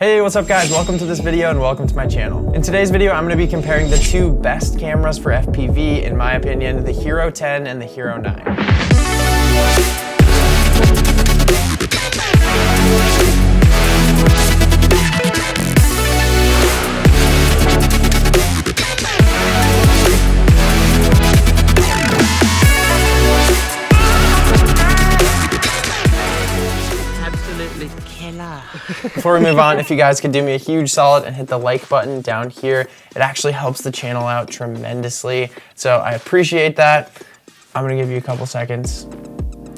Hey, what's up guys? Welcome to this video and welcome to my channel. In today's video, I'm going to be comparing the two best cameras for FPV, in my opinion, the Hero 10 and the Hero 9. Before we move on, if you guys could do me a huge solid and hit the like button down here, it actually helps the channel out tremendously. So I appreciate that. I'm gonna give you a couple seconds.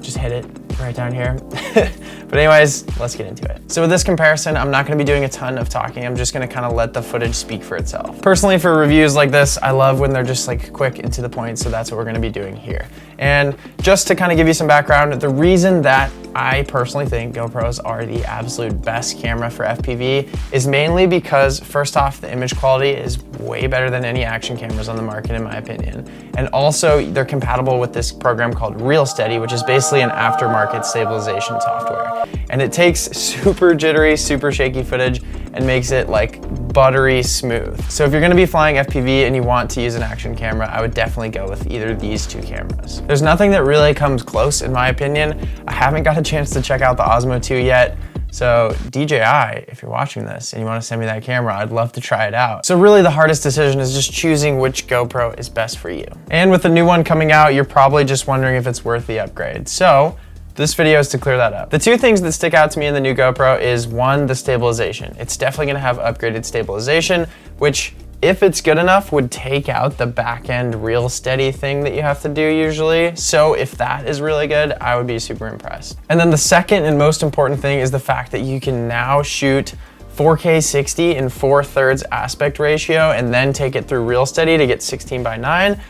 Just hit it right down here. But anyways, let's get into it. So with this comparison, I'm not gonna be doing a ton of talking. I'm just gonna kind of let the footage speak for itself. Personally, for reviews like this, I love when they're just like quick and to the point, so that's what we're gonna be doing here. And just to kind of give you some background, the reason that I personally think GoPros are the absolute best camera for FPV is mainly because, first off, the image quality is way better than any action cameras on the market, in my opinion. And also, they're compatible with this program called RealSteady, which is basically an aftermarket stabilization software. And it takes super jittery, super shaky footage and makes it like buttery smooth. So if you're gonna be flying FPV and you want to use an action camera, I would definitely go with either of these two cameras. There's nothing that really comes close, in my opinion. I haven't got a chance to check out the Osmo 2 yet. So DJI, if you're watching this and you want to send me that camera, I'd love to try it out. So really the hardest decision is just choosing which GoPro is best for you. And with the new one coming out, you're probably just wondering if it's worth the upgrade. So this video is to clear that up. The two things that stick out to me in the new GoPro is, one, the stabilization. It's definitely gonna have upgraded stabilization, which, if it's good enough, would take out the back end RealSteady thing that you have to do usually. So if that is really good, I would be super impressed. And then the second and most important thing is the fact that you can now shoot 4K 60 in 4/3 aspect ratio and then take it through RealSteady to get 16:9.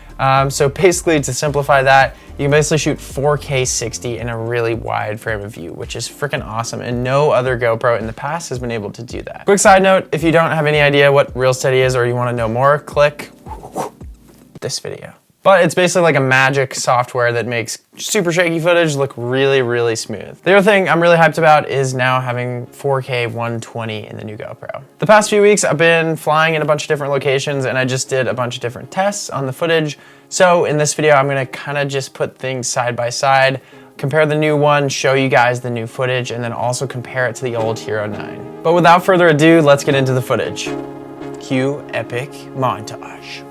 So basically, to simplify that, you can basically shoot 4K 60 in a really wide frame of view, which is freaking awesome, and no other GoPro in the past has been able to do that. Quick side note, if you don't have any idea what RealSteady is or you want to know more, click this video. But it's basically like a magic software that makes super shaky footage look really, really smooth. The other thing I'm really hyped about is now having 4K 120 in the new GoPro. The past few weeks, I've been flying in a bunch of different locations and I just did a bunch of different tests on the footage. So in this video, I'm gonna kind of just put things side by side, compare the new one, show you guys the new footage, and then also compare it to the old Hero 9. But without further ado, let's get into the footage. Cue epic montage.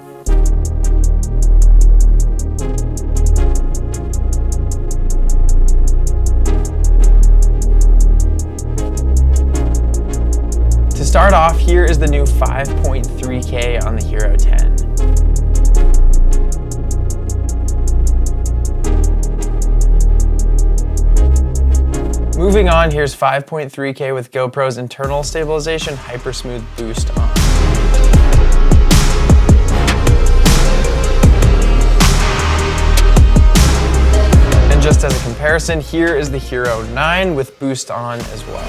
To start off, here is the new 5.3K on the Hero 10. Moving on, here's 5.3K with GoPro's internal stabilization Hyper Smooth Boost on. And just as a comparison, here is the Hero 9 with Boost on as well.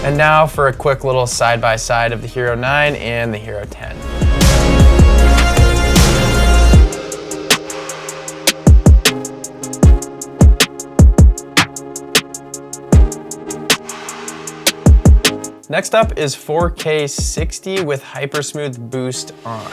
And now for a quick little side-by-side of the Hero 9 and the Hero 10. Next up is 4K 60 with Hyper Smooth Boost on.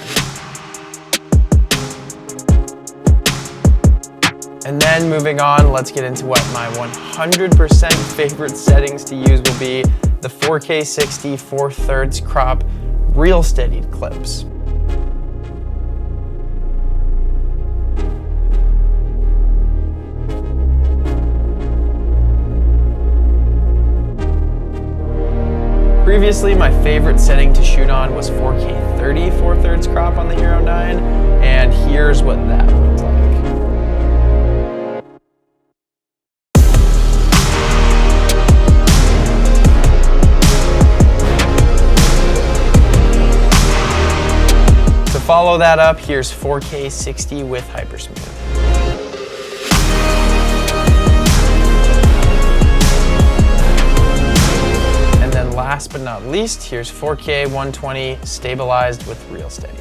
And then moving on, let's get into what my 100% favorite settings to use will be: the 4K 60 4/3 crop RealSteady clips. Previously, my favorite setting to shoot on was 4K 30 4/3 crop on the Hero 9, and here's what that looked like. To follow that up, here's 4K 60 with Hypersmooth. And then last but not least, here's 4K 120 stabilized with RealSteady.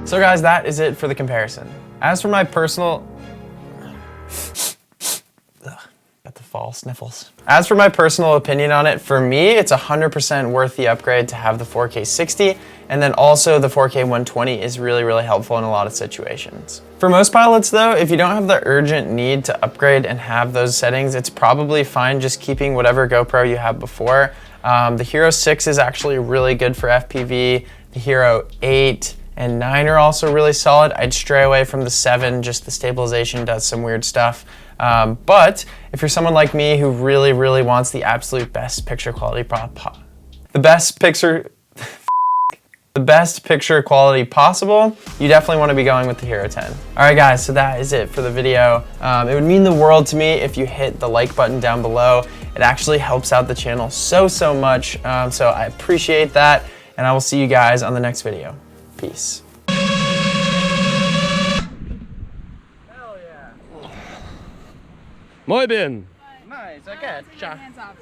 So guys, that is it for the comparison. As for my personal Got the fall sniffles. As for my personal opinion on it, for me, it's 100% worth the upgrade to have the 4K 60, and then also the 4K 120 is really, really helpful in a lot of situations. For most pilots though, if you don't have the urgent need to upgrade and have those settings, it's probably fine just keeping whatever GoPro you have before. The Hero 6 is actually really good for FPV. The Hero 8 and 9 are also really solid. I'd stray away from the 7, just the stabilization does some weird stuff. But if you're someone like me who really, really wants the absolute best picture quality the best picture quality possible, you definitely want to be going with the Hero 10. All right guys, so that is it for the video. It would mean the world to me if you hit the like button down below. It actually helps out the channel so much. So I appreciate that, and I will see you guys on the next video. Peace. Muy bien. Nice, okay. Hands off.